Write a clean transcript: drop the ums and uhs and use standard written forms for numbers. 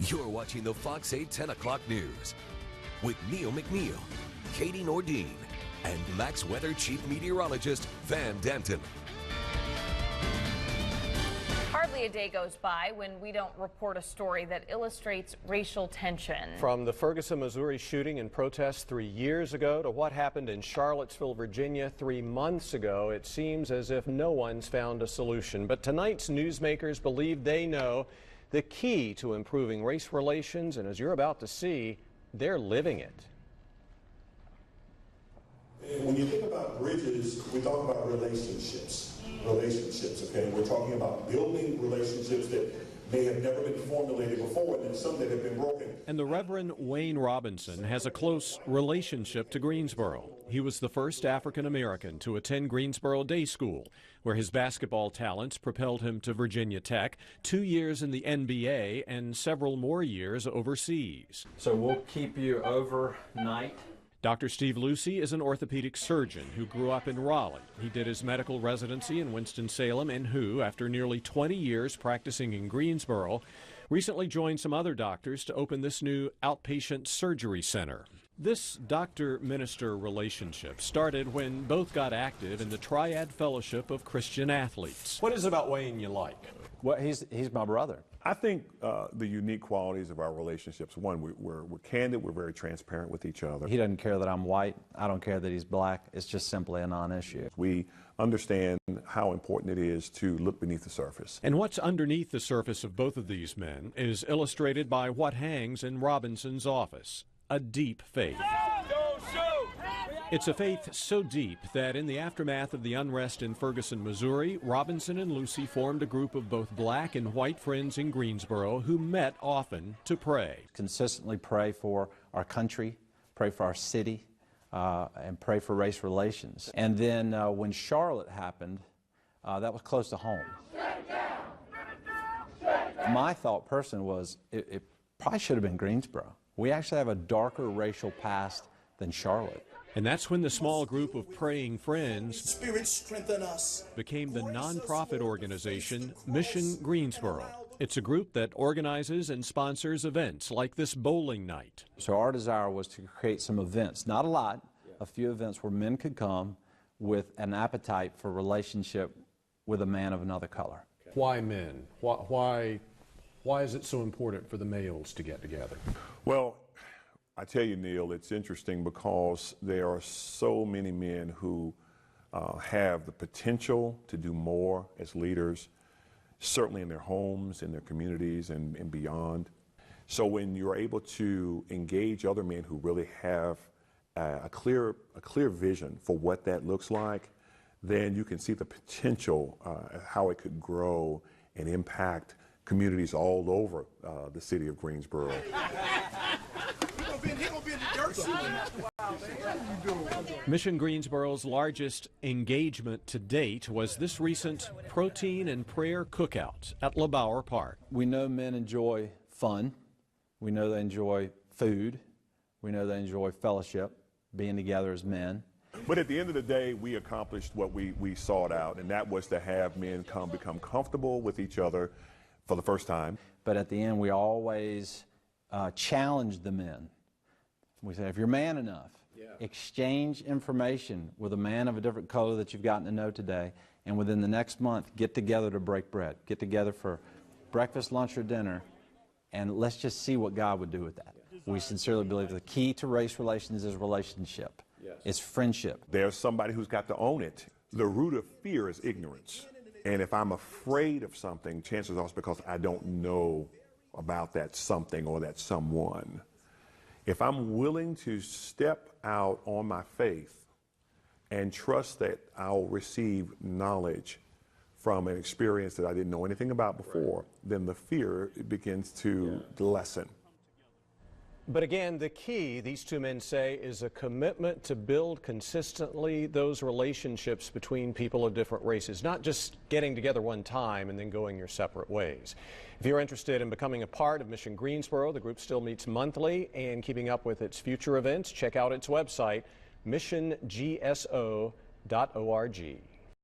You're watching the Fox 8 10 o'clock news with Neill McNeill, Katie Nordine, and Max Weather Chief Meteorologist Van Denton. Hardly a day goes by when we don't report a story that illustrates racial tension. From the Ferguson, Missouri shooting and protests 3 years ago to what happened in Charlottesville, Virginia 3 months ago, it seems as if no one's found a solution. But tonight's newsmakers believe they know the key to improving race relations, and as you're about to see, they're living it. And when you think about bridges, we talk about relationships, okay? We're talking about building relationships that may have never been formulated before, and then some that have been broken. And the Reverend Wayne Robinson has a close relationship to Greensboro. He was the first African American to attend Greensboro Day School, where his basketball talents propelled him to Virginia Tech, 2 years in the NBA, and several more years overseas. So we'll keep you overnight. Dr. Steve Lucey is an orthopedic surgeon who grew up in Raleigh. He did his medical residency in Winston-Salem and who, after nearly 20 years practicing in Greensboro, recently joined some other doctors to open this new outpatient surgery center. This doctor-minister relationship started when both got active in the Triad Fellowship of Christian Athletes. What is it about Wayne you like? Well, he's my brother. I think the unique qualities of our relationships, one, we're candid, we're very transparent with each other. He doesn't care that I'm white. I don't care that he's black. It's just simply a non-issue. We understand how important it is to look beneath the surface. And what's underneath the surface of both of these men is illustrated by what hangs in Robinson's office: a deep faith. It's a faith so deep that in the aftermath of the unrest in Ferguson, Missouri, Robinson and Lucey formed a group of both black and white friends in Greensboro who met often to pray. Consistently pray for our country, pray for our city, and pray for race relations. And then when Charlotte happened, that was close to home. My thought personally was it probably should have been Greensboro. We actually have a darker racial past than Charlotte. And that's when the small group of praying friends Spirit strengthen us. became the nonprofit organization Mission Greensboro. It's a group that organizes and sponsors events like this bowling night. So our desire was to create some events, not a lot, a few events where men could come with an appetite for relationship with a man of another color. Why men? Why is it so important for the males to get together? Well, I tell you, Neil, it's interesting because there are so many men who have the potential to do more as leaders, certainly in their homes, in their communities, and beyond. So when you're able to engage other men who really have a clear vision for what that looks like, then you can see the potential, how it could grow and impact communities all over the city of Greensboro. Mission Greensboro's largest engagement to date was this recent protein and prayer cookout at LeBauer Park. We know men enjoy fun. We know they enjoy food. We know they enjoy fellowship, being together as men. But at the end of the day, we accomplished what we sought out, and that was to have men become comfortable with each other for the first time. But at the end, we always challenge the men. We say, if you're man enough, exchange information with a man of a different color that you've gotten to know today, and within the next month, get together to break bread. Get together for breakfast, lunch, or dinner, and let's just see what God would do with that. We sincerely believe the key to race relations is relationship. It's friendship. There's somebody who's got to own it. The root of fear is ignorance. And if I'm afraid of something, chances are it's because I don't know about that something or that someone. If I'm willing to step out on my faith and trust that I'll receive knowledge from an experience that I didn't know anything about before, then the fear begins to lessen. But again, the key, these two men say, is a commitment to build consistently those relationships between people of different races, not just getting together one time and then going your separate ways. If you're interested in becoming a part of Mission Greensboro, the group still meets monthly, and keeping up with its future events, check out its website, missiongso.org.